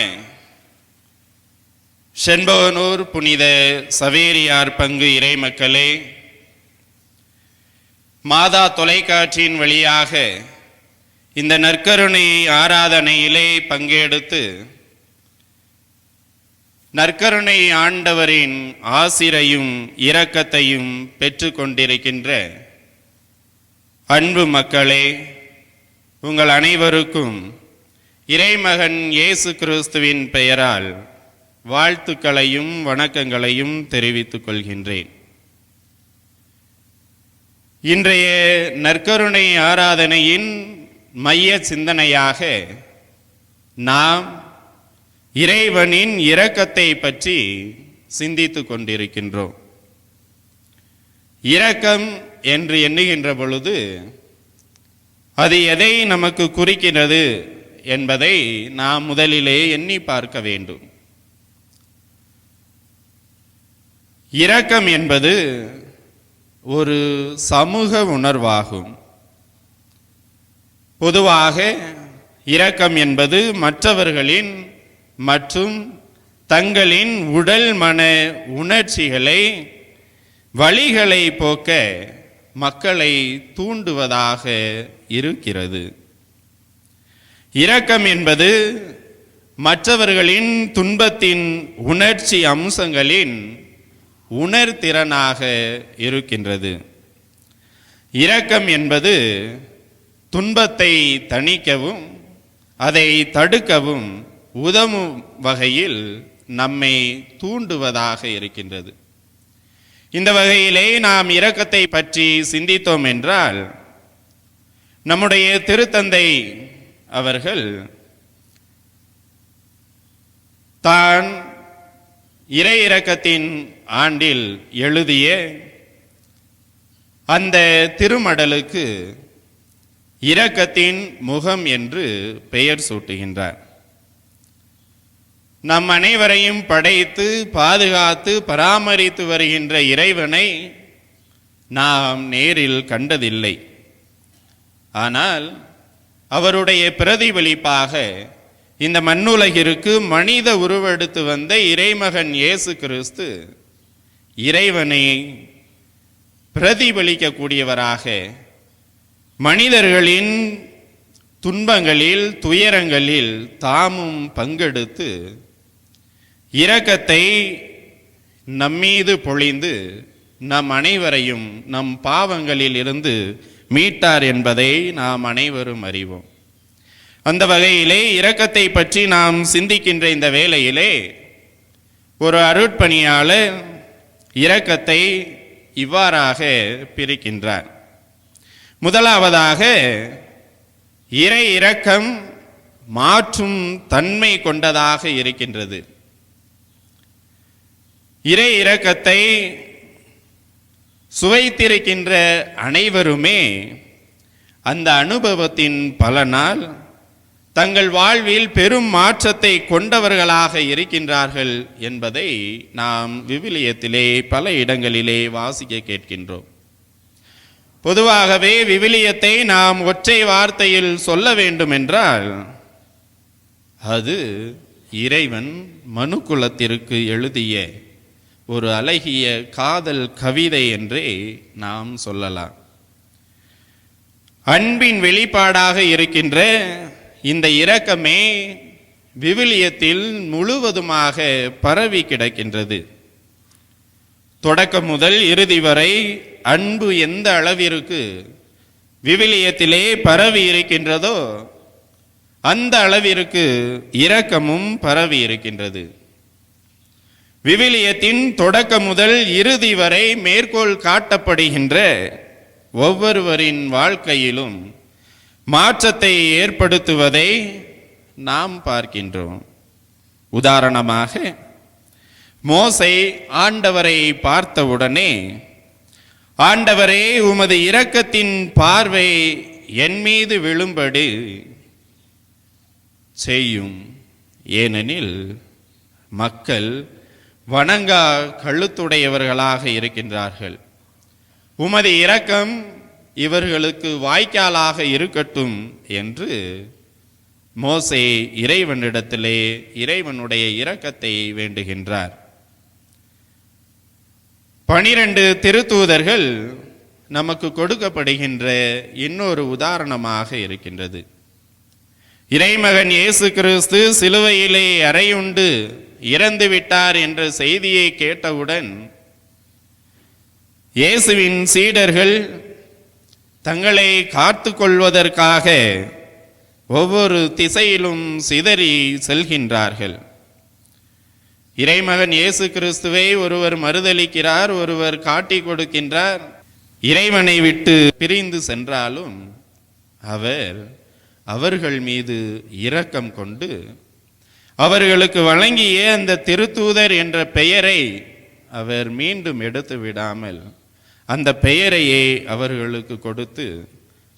Speaker 4: செண்பகனூர் புனித சவேரியார் பங்கு இறைமக்களே, மாதா தொலைக்காட்சியின் வழியாக இந்த நற்கருணை ஆராதனையிலே பங்கெடுத்து நற்கருணை ஆண்டவரின் ஆசிரையும் இரக்கத்தையும் பெற்று கொண்டிருக்கின்ற அன்பு மக்களே, உங்கள் அனைவருக்கும் இறைமகன் இயேசு கிறிஸ்துவின் பெயரால் வாழ்த்துக்களையும் வணக்கங்களையும் தெரிவித்துக் கொள்கின்றேன். இன்றைய நற்கருணை ஆராதனையின் மைய சிந்தனையாக நாம் இறைவனின் இரக்கத்தை பற்றி சிந்தித்துக் கொண்டிருக்கின்றோம். இரக்கம் என்று எண்ணுகின்ற பொழுது அது எதை நமக்கு குறிக்கிறது என்பதை நாம் முதலிலே எண்ணி பார்க்க வேண்டும். இரக்கம் என்பது ஒரு சமூக உணர்வாகும். பொதுவாக இரக்கம் என்பது மற்றவர்களின் மற்றும் தங்களின் உடல் மன உணர்ச்சிகளை வலிகளை போக்க மக்களை தூண்டுவதாக இருக்கிறது. இரக்கம் என்பது மற்றவர்களின் துன்பத்தின் உணர்ச்சி அம்சங்களின் உணர்திறனாக இருக்கின்றது. இரக்கம் என்பது துன்பத்தை தணிக்கவும் அதை தடுக்கவும் உதவும் வகையில் நம்மை தூண்டுவதாக இருக்கின்றது. இந்த வகையிலே நாம் இரக்கத்தை பற்றி சிந்தித்தோம் என்றால் நம்முடைய திருத்தந்தை அவர்கள் தான் இறை இரக்கத்தின் ஆண்டில் எழுதிய அந்த திருமடலுக்கு இரக்கத்தின் முகம் என்று பெயர் சூட்டுகின்றார். நம் அனைவரையும் படைத்து பாதுகாத்து பராமரித்து வருகின்ற இறைவனை நாம் நேரில் கண்டதில்லை. ஆனால் அவருடைய பிரதிபலிப்பாக இந்த மண்ணுலகிற்கு மனித உருவெடுத்து வந்த இறைமகன் இயேசு கிறிஸ்து இறைவனை பிரதிபலிக்கக்கூடியவராக மனிதர்களின் துன்பங்களில் துயரங்களில் தாமும் பங்கெடுத்து இரக்கத்தை நம்மீது பொழிந்து நம் அனைவரையும் நம் பாவங்களில் இருந்து மீட்டார் என்பதை நாம் அனைவரும் அறிவோம். அந்த வகையிலே இரக்கத்தை பற்றி நாம் சிந்திக்கின்ற இந்த வேளையிலே ஒரு அருட்பணியாளர் இரக்கத்தை இவ்வாறாக பிரிக்கின்றார். முதலாவதாக, இறை இரக்கம் மாற்றும் தன்மை கொண்டதாக இருக்கின்றது. இறை இரக்கத்தை சுவைத்திருக்கின்ற அனைவருமே அந்த அனுபவத்தின் பலனால் தங்கள் வாழ்வில் பெரும் மாற்றத்தை கொண்டவர்களாக இருக்கின்றார்கள் என்பதை நாம் விவிலியத்திலே பல இடங்களிலே வாசிக்க கேட்கின்றோம். பொதுவாகவே விவிலியத்தை நாம் ஒற்றை வார்த்தையில் சொல்ல வேண்டும் என்றால் அது இறைவன் மனுக்குலத்திற்கு எழுதிய ஒரு அழகிய காதல் கவிதை என்றே நாம் சொல்லலாம். அன்பின் வெளிப்பாடாக இருக்கின்ற இந்த இரக்கமே விவிலியத்தில் முழுவதுமாக பரவி கிடக்கின்றது. தொடக்கம் முதல் இறுதி வரை அன்பு எந்த அளவிற்கு விவிலியத்திலே பரவி இருக்கின்றதோ அந்த அளவிற்கு இரக்கமும் பரவி இருக்கின்றது. விவிலியத்தின் தொடக்கம் முதல் இறுதி வரை மேற்கோள் காட்டப்படுகின்ற ஒவ்வொருவரின் வாழ்க்கையிலும் மாற்றத்தை ஏற்படுத்துவதை நாம் பார்க்கின்றோம். உதாரணமாக, மோசே ஆண்டவரை பார்த்தவுடனே, ஆண்டவரே உமது இரக்கத்தின் பார்வை என் மீது விழும்படி செய்யும், ஏனெனில் மக்கள் வணங்கா கழுத்துடையவர்களாக இருக்கின்றார்கள். உமது இரக்கம் இவர்களுக்கு வாய்க்காலாக இருக்கட்டும் என்று மோசே இறைவனிடத்திலே இறைவனுடைய இரக்கத்தை வேண்டுகின்றார். 12 திருத்தூதர்கள் நமக்கு கொடுக்கப்படுகின்ற இன்னொரு உதாரணமாக இருக்கின்றது. இறைமகன் இயேசு கிறிஸ்து சிலுவையிலே அறையுண்டு இறந்து விட்டார் என்ற செய்தியை கேட்டவுடன் இயேசுவின் சீடர்கள் தங்களை காத்து கொள்வதற்காக ஒவ்வொரு திசையிலும் சிதறி செல்கின்றார்கள். இறைமகன் இயேசு கிறிஸ்துவை ஒருவர் மறுதலிக்கிறார், ஒருவர் காட்டி கொடுக்கின்றார். இறைவனை விட்டு பிரிந்து சென்றாலும் அவர்கள் மீது இரக்கம் கொண்டு அவர்களுக்கு வழங்கிய அந்த திருத்தூதர் என்ற பெயரை அவர் மீண்டும் எடுத்து விடாமல் அந்த பெயரையே அவர்களுக்கு கொடுத்து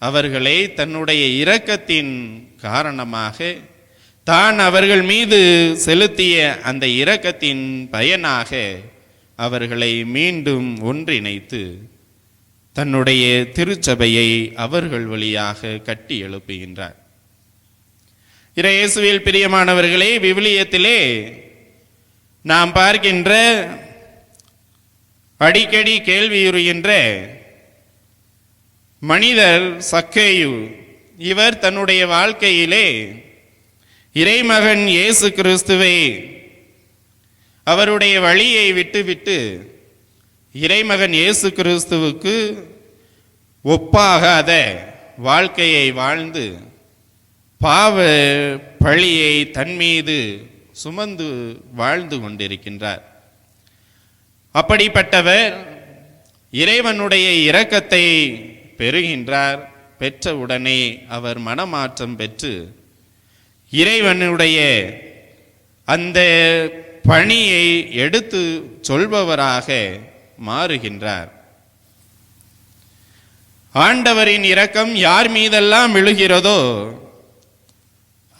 Speaker 4: அவர்களை தன்னுடைய இரக்கத்தின் காரணமாக தான் அவர்கள் மீது செலுத்திய அந்த இரக்கத்தின் பயனாக அவர்களை மீண்டும் ஒன்றிணைத்து தன்னுடைய திருச்சபையை அவர்கள் வழியாக கட்டி எழுப்புகின்றார். இயேசுவில் பிரியமானவர்களே, விவிலியத்திலே நாம் பார்க்கின்ற அடிக்கடி கேள்வியுறுகின்ற மனிதர் சக்கேயு, இவர் தன்னுடைய வாழ்க்கையிலே இறைமகன் இயேசு கிறிஸ்துவை அவருடைய வழியை விட்டுவிட்டு இறைமகன் இயேசு கிறிஸ்துவுக்கு ஒப்பாகாத வாழ்க்கையை வாழ்ந்து பாவ பழியை தன்மீது சுமந்து வாழ்ந்து கொண்டிருக்கின்றார். அப்படிப்பட்டவர் இறைவனுடைய இரக்கத்தை பெறுகின்றார். பெற்றவுடனே அவர் மனமாற்றம் பெற்று இறைவனுடைய அந்த பணியை எடுத்து சொல்பவராக மாறுகின்றார். ஆண்டவரின் இரக்கம் யார் மீதெல்லாம் விழுகிறதோ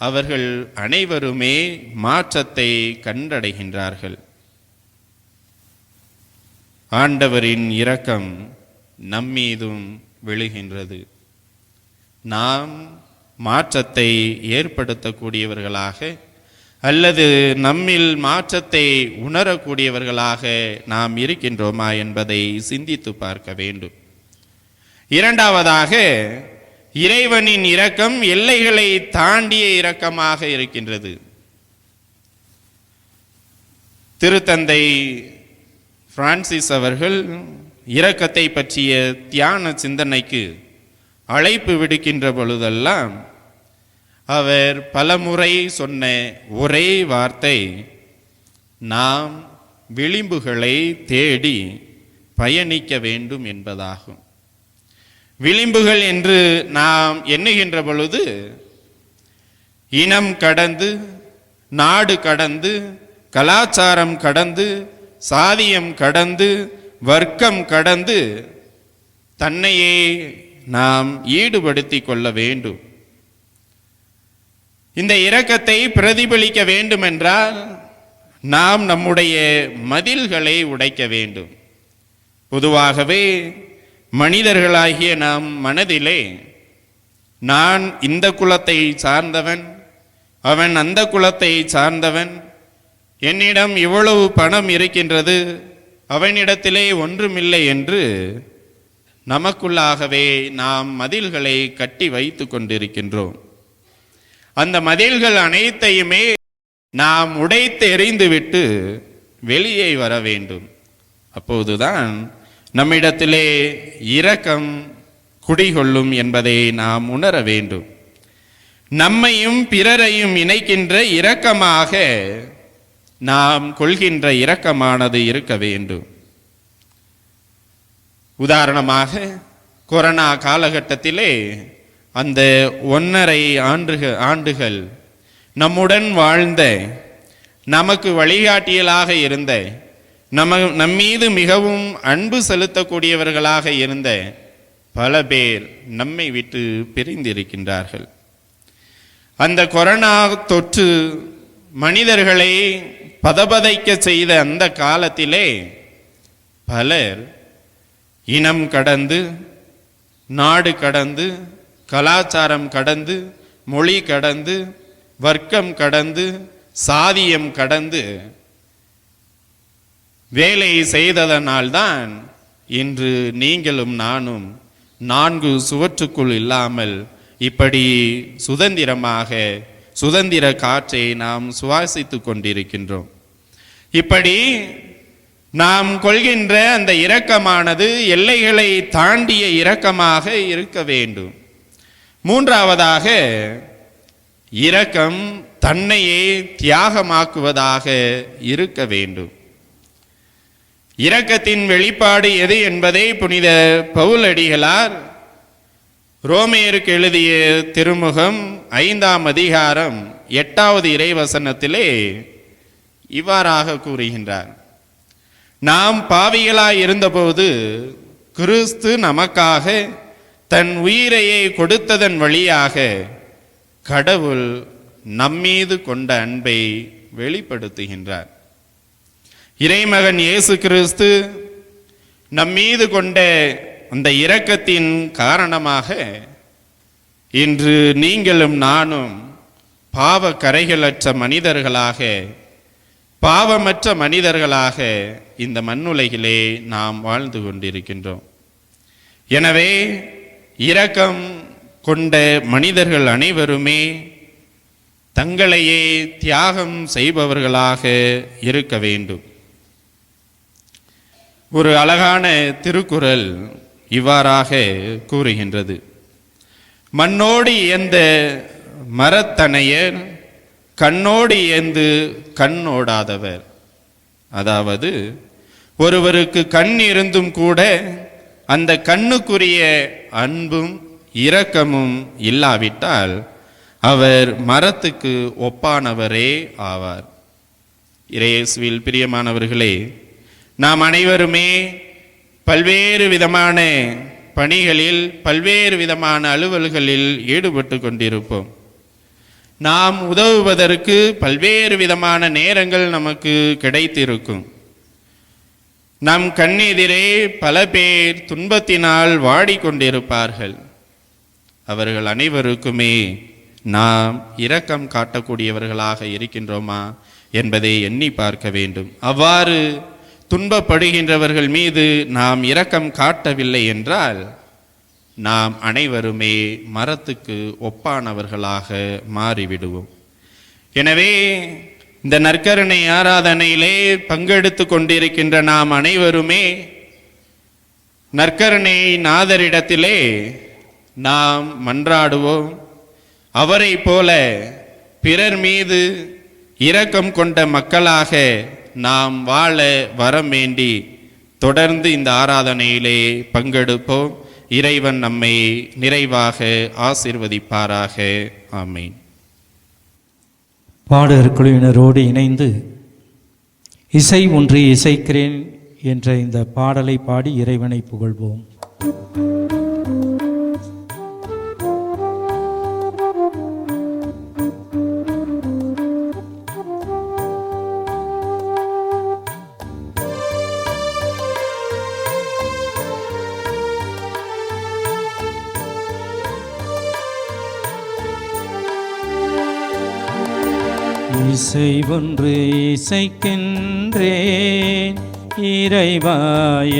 Speaker 4: அவர்கள் அனைவருமே மாற்றத்தை கண்டடைகின்றார்கள். ஆண்டவரின் இரக்கம் நம்மீதும் விழுகின்றது. நாம் மாற்றத்தை ஏற்படுத்தக்கூடியவர்களாக அல்லது நம்மில் மாற்றத்தை உணரக்கூடியவர்களாக நாம் இருக்கின்றோமா என்பதை சிந்தித்து பார்க்க வேண்டும். இரண்டாவதாக, இறைவனின் இரக்கம் எல்லைகளை தாண்டிய இரக்கமாக இருக்கின்றது. திருத்தந்தை பிரான்சிஸ் அவர்கள் இரக்கத்தை பற்றிய தியான சிந்தனைக்கு அழைப்பு விடுக்கின்ற பொழுதெல்லாம் அவர் பலமுறை சொன்ன ஒரே வார்த்தை, நாம் விளிம்புகளை தேடி பயணிக்க வேண்டும் என்பதாகும். விளிம்புகள் என்று நாம் எண்ணுகின்ற பொழுது இனம் கடந்து, நாடு கடந்து, கலாச்சாரம் கடந்து, சாதியம் கடந்து, வர்க்கம் கடந்து தன்னையே நாம் ஈடுபடுத்திக் கொள்ள வேண்டும். இந்த இரக்கத்தை பிரதிபலிக்க வேண்டுமென்றால் நாம் நம்முடைய மதில்களை உடைக்க வேண்டும். பொதுவாகவே மனிதர்களாகிய நாம் மனதிலே நான் இந்த குலத்தை சார்ந்தவன், அவன் அந்த குலத்தை சார்ந்தவன், என்னிடம் இவ்வளவு பணம் இருக்கின்றது, அவனிடத்திலே ஒன்றுமில்லை என்று நமக்குள்ளாகவே நாம் மதில்களை கட்டி வைத்து கொண்டிருக்கின்றோம். அந்த மதில்கள் அனைத்தையுமே நாம் உடைத்து எறிந்துவிட்டு வெளியே வர வேண்டும். அப்போதுதான் நம்மிடத்திலே இரக்கம் குடிகொள்ளும் என்பதை நாம் உணர வேண்டும். நம்மையும் பிறரையும் இணைக்கின்ற இரக்கமாக நாம் கொள்கின்ற இரக்கமானது இருக்க வேண்டும். உதாரணமாக கொரோனா காலகட்டத்திலே அந்த 1.5 ஆண்டுகள் நம்முடன் வாழ்ந்த, நமக்கு வழிகாட்டியலாக இருந்த, நம்மீது மிகவும் அன்பு செலுத்தக்கூடியவர்களாக இருந்த பல பேர் நம்மை விட்டு பிரிந்திருக்கின்றார்கள். அந்த கொரோனா தொற்று மனிதர்களை பதபதைக்க செய்த அந்த காலத்திலே பலர் இனம் கடந்து, நாடு கடந்து, கலாச்சாரம் கடந்து, மொழி கடந்து, வர்க்கம் கடந்து, சாதியம் கடந்து வேலை செய்ததனால்தான் இன்று நீங்களும் நானும் 4 சுவற்றுக்குள் இல்லாமல் இப்படி சுதந்திரமாக சுதந்திர காற்றை நாம் சுவாசித்து கொண்டிருக்கின்றோம். இப்படி நாம் கொள்கின்ற அந்த இரக்கமானது எல்லைகளை தாண்டிய இரக்கமாக இருக்க வேண்டும். மூன்றாவதாக, இரக்கம் தன்னையே தியாகமாக்குவதாக இருக்க வேண்டும். இரக்கத்தின் வெளிப்பாடு எது என்பதை புனித பவுலடிகளார் ரோமேயருக்கு எழுதிய திருமுகம் 5ஆம் அதிகாரம் 8வது இறைவசனத்திலே இவ்வாறாக கூறுகின்றார். நாம் பாவிகளாய் இருந்தபோது கிறிஸ்து நமக்காக தன் உயிரையை கொடுத்ததன் வழியாக கடவுள் நம்மீது கொண்ட அன்பை வெளிப்படுத்துகின்றார். இறைமகன் இயேசு கிறிஸ்து நம்மீது கொண்ட அந்த இரக்கத்தின் காரணமாக இன்று நீங்களும் நானும் பாவ கரைகளற்ற மனிதர்களாக, பாவமற்ற மனிதர்களாக இந்த மண்ணுலகிலே நாம் வாழ்ந்து கொண்டிருக்கின்றோம். எனவே இரக்கம் கொண்ட மனிதர்கள் அனைவருமே தங்களையே தியாகம் செய்பவர்களாக இருக்க வேண்டும். ஒரு அழகான திருக்குறள் இவ்வாறாக கூறுகின்றது. மண்ணோடு இயந்த மரத்தனையர் கண்ணோடு இயந்து கண்ணோடாதவர். அதாவது ஒருவருக்கு கண் இருந்தும் கூட அந்த கண்ணுக்குரிய அன்பும் இரக்கமும் இல்லாவிட்டால் அவர் மரத்துக்கு ஒப்பானவரே ஆவார். இயேசுவில் பிரியமானவர்களே, நாம் அனைவருமே பல்வேறு விதமான பணிகளில், பல்வேறு விதமான அலுவல்களில் ஈடுபட்டு கொண்டிருப்போம். நாம் உதவுவதற்கு பல்வேறு விதமான நேரங்கள் நமக்கு கிடைத்திருக்கும். நம் கண்ணெதிரே பல பேர் துன்பத்தினால் வாடிக்கொண்டிருப்பார்கள். அவர்கள் அனைவருக்குமே நாம் இரக்கம் காட்டக்கூடியவர்களாக இருக்கின்றோமா என்பதை எண்ணி பார்க்க வேண்டும். அவ்வாறு துன்பப்படுகின்றவர்கள் மீது நாம் இரக்கம் காட்டவில்லை என்றால் நாம் அனைவருமே மரத்துக்கு ஒப்பானவர்களாக மாறிவிடுவோம். எனவே இந்த நற்கருணை ஆராதனையிலே பங்கெடுத்து கொண்டிருக்கின்ற நாம் அனைவருமே நற்கருணை நாதரிடத்திலே நாம் மன்றாடுவோம். அவரை போல பிறர் மீது இரக்கம் கொண்ட மக்களாக நாம் வாழ வரம் வேண்டி தொடர்ந்து இந்த ஆராதனையிலே பங்கெடுப்போம். இறைவன் நம்மை நிறைவாக ஆசீர்வதிப்பாராக. ஆமீன்.
Speaker 5: பாடகர் குழுவினரோடு இணைந்து இசை ஒன்று இசைக்கிறேன் என்ற இந்த பாடலை பாடி இறைவனை புகழ்வோம். இசை ஒன்று இசைக்கின்றேன் இறைவா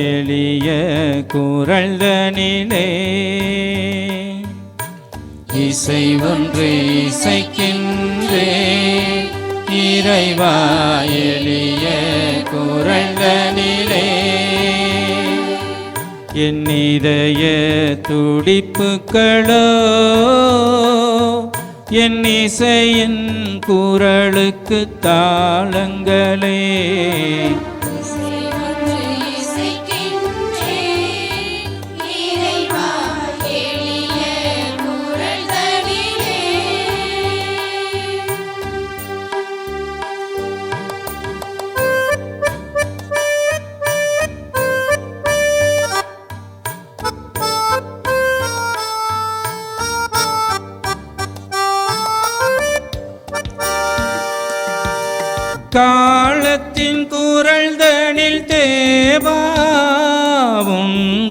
Speaker 5: எளிய குரல்தனிலே. இசை ஒன்று இசைக்கின்றேன் இறைவா எளிய குரல்தனிலே. என் இதய துடிப்புக்களோ என் இசையின் குரலுக்கு தாளங்களே. காலத்தின் குரல் தனில் தேவாவும்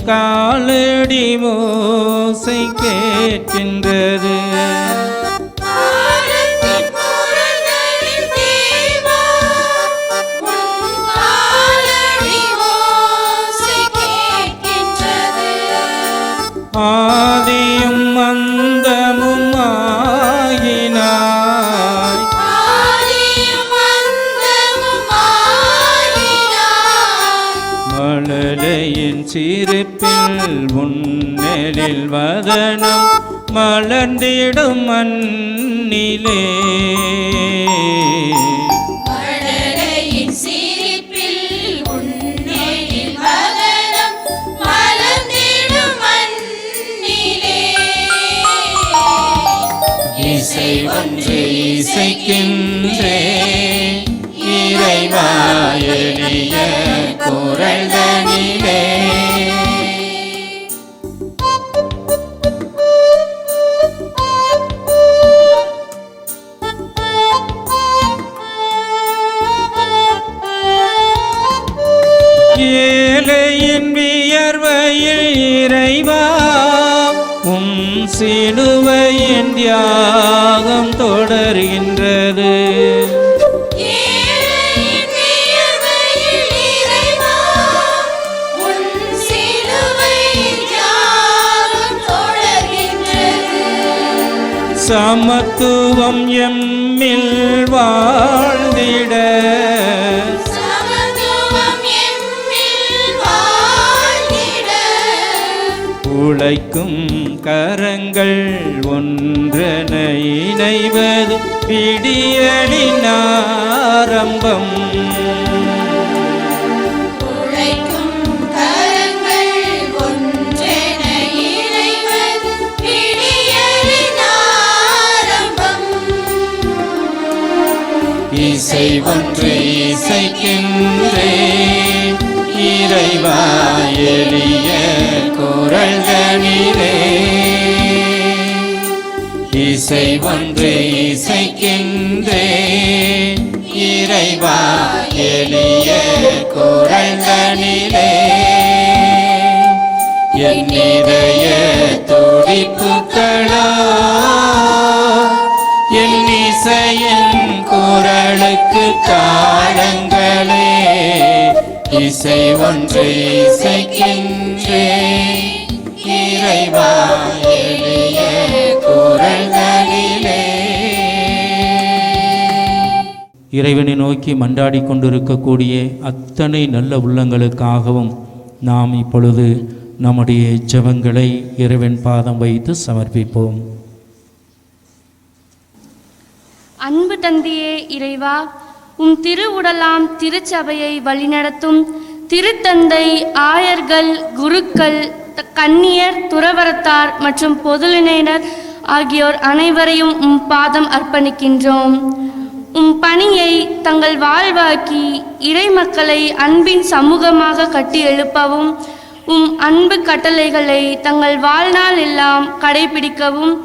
Speaker 5: காலடி ஓசை கேட்கின்றது. ஆதியும் அந்தமும் ஆயினாய் மழலையின் சிரிப்பில் முன்னெழில் வதனம் மலர்ந்திடும் மண்ணிலே. இசை ஒன்று இசைக்கின்றேன் இறைவா எளிய குரல்தனிலே. ஏழையின் வியர்வையில் இறைவா உம் சிலுவையின் தியாகம் தொடர்கின்றது. சமத்துவம் எம்மில் வாழ்ந்திட உழைக்கும் கரங்கள் ஒன்றென இணைவது பிடியலின் ஆரம்பம்.
Speaker 1: உழைக்கும் கரங்கள் ஒன்றென இணைவது
Speaker 2: இறைவா எளிய குரல்களிலே இசை ஒன்று இசைக்கின்றேன். இறைவா எளிய குரல்களிலே என் இதய துடிப்புகளோ என் இசையின் குரலுக்கு தாளங்களே. இசை ஒன்று இசைக்கின்றேன். இறைவா எளிய குரல்களிலே. இறைவனை நோக்கி மன்றாடி கொண்டிருக்கக்கூடிய அத்தனை நல்ல உள்ளங்களுக்காகவும் நாம் இப்பொழுது நம்முடைய ஜெபங்களை இறைவன் பாதம் வைத்து சமர்ப்பிப்போம்.
Speaker 6: அன்பு தந்தையே இறைவா, உம் திருவுடலாம் திருச்சபையை வழிநடத்தும் திருத்தந்தை, ஆயர்கள், குருக்கள், கன்னியர், துறவரத்தார் மற்றும் பொதுநிலையினர் ஆகியோர் அனைவரையும் உம் பாதம் அர்ப்பணிக்கின்றோம். உம் பணியை தங்கள் வாழ்வாக்கி இறை மக்களை அன்பின் சமூகமாக கட்டி எழுப்பவும், உம் அன்பு கட்டளைகளை தங்கள் வாழ்நாள் எல்லாம் கடைபிடிக்கவும்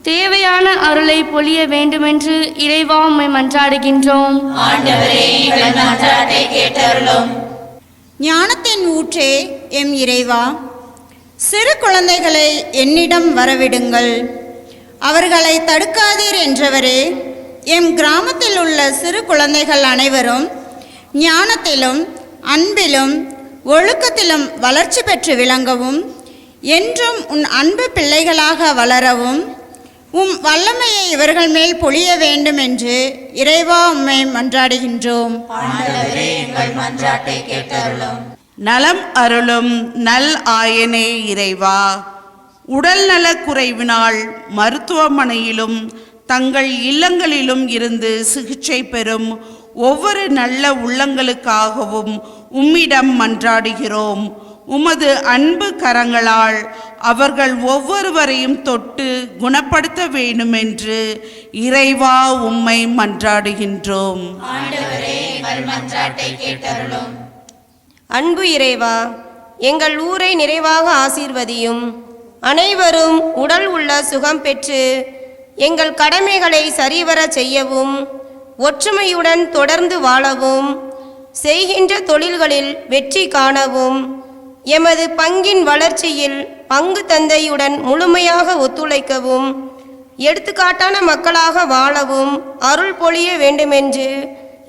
Speaker 6: தேவையான அருளை பொழிய வேண்டுமென்று இறைவா உம்மை மன்றாடுகின்றோம்.
Speaker 1: ஆண்டவரே, எங்கள் மன்றாட்டை கேட்டருளும்.
Speaker 7: ஞானத்தின் ஊற்றே எம் இறைவா, சிறு குழந்தைகளை என்னிடம் வரவிடுங்கள், அவர்களை தடுக்காதீர் என்றவரே, எம் கிராமத்தில் உள்ள சிறு குழந்தைகள் அனைவரும் ஞானத்திலும் அன்பிலும் ஒழுக்கத்திலும் வளர்ச்சி பெற்று விளங்கவும், என்றும் உன் அன்பு பிள்ளைகளாக வளரவும் உம் வல்லமையை இவர்கள் மேல் பொழிய வேண்டும் என்று இறைவா உம்மை மன்றாடுகின்றோம்.
Speaker 1: ஆண்டவரே, எங்கள் மன்றாட்டை கேட்டருளும்.
Speaker 8: நலம் அருளும் நல் ஆயனே இறைவா, உடல் நலக் குறைவினால் மருத்துவமனையிலும் தங்கள் இல்லங்களிலும் இருந்து சிகிச்சை பெறும் ஒவ்வொரு நல்ல உள்ளங்களுக்காகவும் உம்மிடம் மன்றாடுகிறோம். உமது அன்பு கரங்களால் அவர்கள் ஒவ்வொருவரையும் தொட்டு குணப்படுத்த வேண்டுமென்று இறைவா உம்மை மன்றாடுகின்றோம்.
Speaker 1: ஆண்டவரே, எங்கள் மன்றாட்டை கேட்டருளும்.
Speaker 3: அன்பு இறைவா, எங்கள் ஊரை நிறைவாக ஆசீர்வதியும். அனைவரும் உடல் உள்ள சுகம் பெற்று எங்கள் கடமைகளை சரிவர செய்யவும், ஒற்றுமையுடன் தொடர்ந்து வாழவும், செய்கின்ற தொழில்களில் வெற்றி காணவும், எமது பங்கின் வளர்ச்சியில் பங்கு தந்தையுடன் முழுமையாக ஒத்துழைக்கவும், எடுத்துக்காட்டான மக்களாக வாழவும் அருள் பொழிய வேண்டுமென்று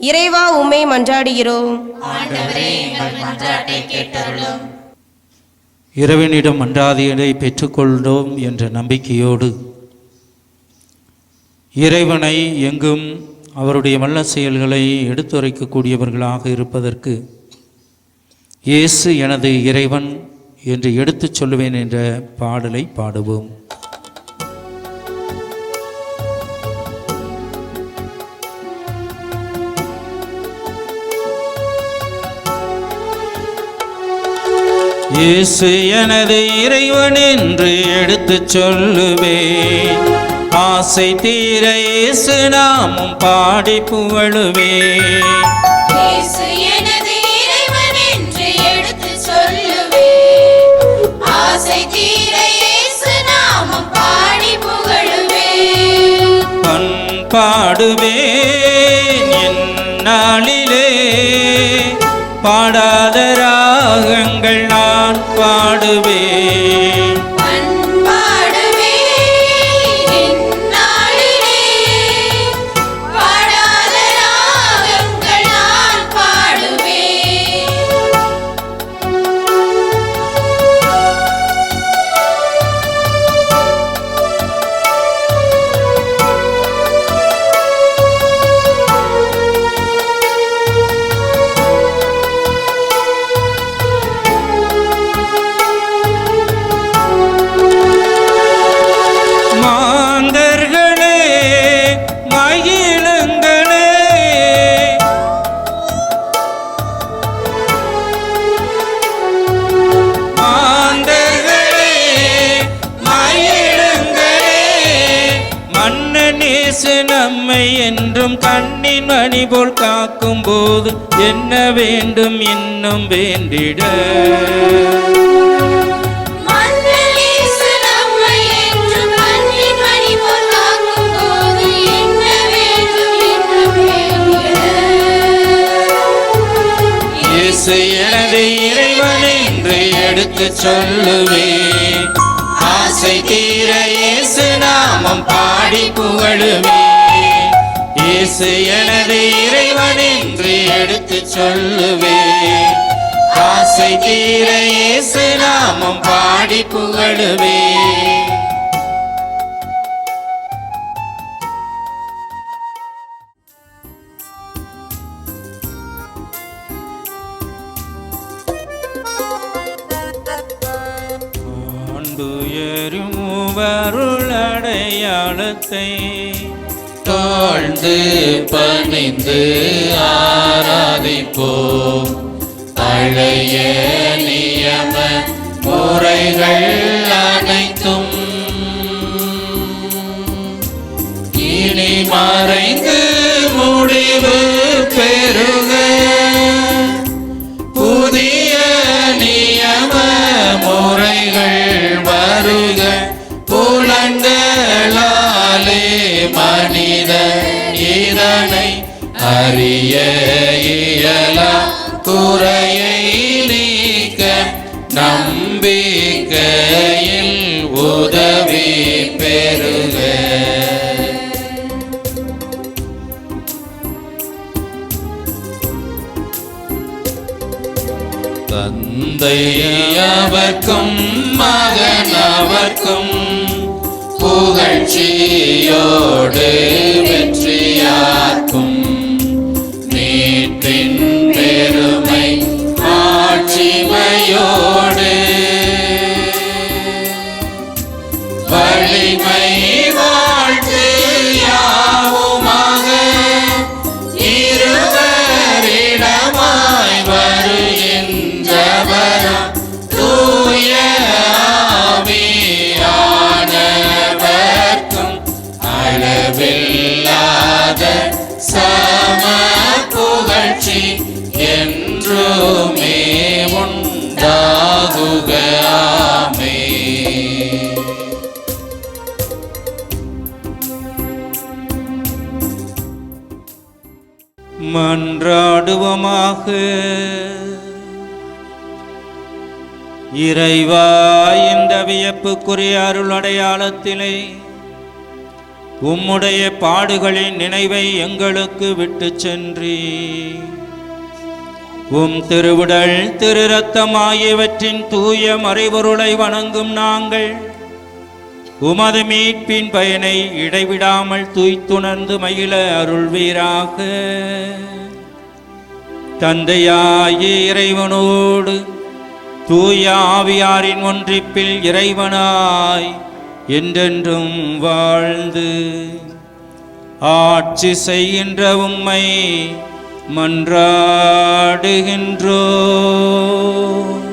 Speaker 3: இறைவா உம்மை மன்றாடுகிறோம்.
Speaker 1: ஆண்டவரே, எங்கள் மன்றாட்டை கேட்டருளும்.
Speaker 5: இறைவனிடம் மன்றாதியதை பெற்றுக்கொண்டோம் என்ற நம்பிக்கையோடு இறைவனை எங்கும் அவருடைய வல்ல செயல்களை எடுத்துரைக்கக்கூடியவர்களாக இருப்பதற்கு இயேசு எனது இறைவன் என்று எடுத்துச் சொல்லுவேன் என்ற பாடலை பாடுவோம். இயேசு எனது இறைவன் என்று எடுத்துச் சொல்லுவேன். ஆசை தீர இயேசு நாமும் பாடி புகழுவேன்.
Speaker 1: இயேசு எனது இறைவன் என்று எடுத்துச் சொல்லுவேன். ஆசை தீர இயேசு நாமம் பாடி புகழுவேன்.
Speaker 5: பாடுவேன் என்னாளிலே, பாடாத ராகங்கள் நான் பாடுவேன்.
Speaker 2: இயேசு நம்மை என்றும் கண்ணின் மணி போல் காக்கும் போது என்ன வேண்டும் இன்னும் வேண்டிட.
Speaker 1: மண்ணில் இயேசு நம்மை என்றும் கண்ணின் மணி போல் காக்கும் போது என்ன வேண்டும் இன்னும் வேண்டிட.
Speaker 2: இயேசு எனது இறைவன் என்று எடுத்து சொல்லுவேன். ஆசை தீர இயேசு நாமம் பாடி புகழுவேன். இயேசு எனது இறைவன் என்று எடுத்து சொல்லுவேன். ஆசை தீர இயேசு நாமம் பாடி புகழுவேன். அடையாளத்தை தாழ்ந்து பணிந்து ஆராதிப்போம். பழைய நியம முறைகள் அனைத்தும் இனி மறைந்து முடிவு பெறுக. புதிய நியம முறைகள் வருக. புலன்களாலே மனித இதனை அறிய இயலா குறையை நீக்க நம்பிக்கையில் உதவி பெறுக. தந்தை அவர்க்கும் மகன் அவர்க்கும் புகழ்ச்சியோடு வெற்றியாக்கும் மீட்பின் பெருமை ஆட்சிமையோடு வலிமை வாழ்த்து யாவுமாக இருவரிடமாய் வருகின்றவரம் தூய ஆவியானவர்க்கும் அளவில்லாத சம புகழ்ச்சி என்றுமே உண்டாகுக. ஆமென். மன்றாடுவோமாக. இறைவா, இந்த வியப்புக்குரிய அருள் அடையாளத்திலே உம்முடைய பாடுகளின் நினைவை எங்களுக்கு விட்டு சென்றி உம் திருவுடல் திரு ரத்தம் ஆகியவற்றின் தூய மறைபொருளை வணங்கும் நாங்கள் உமது மீட்பின் பயனை இடைவிடாமல் தூய்த்துணர்ந்து மகிழ அருள்வீராக. தந்தையாகிய இறைவனோடு தூய ஆவியாரின் ஒன்றிப்பில் இறைவனாய் என்றென்றும் வாழ்ந்து ஆட்சி செய்கின்ற உம்மை மன்றாடுகின்றோம்.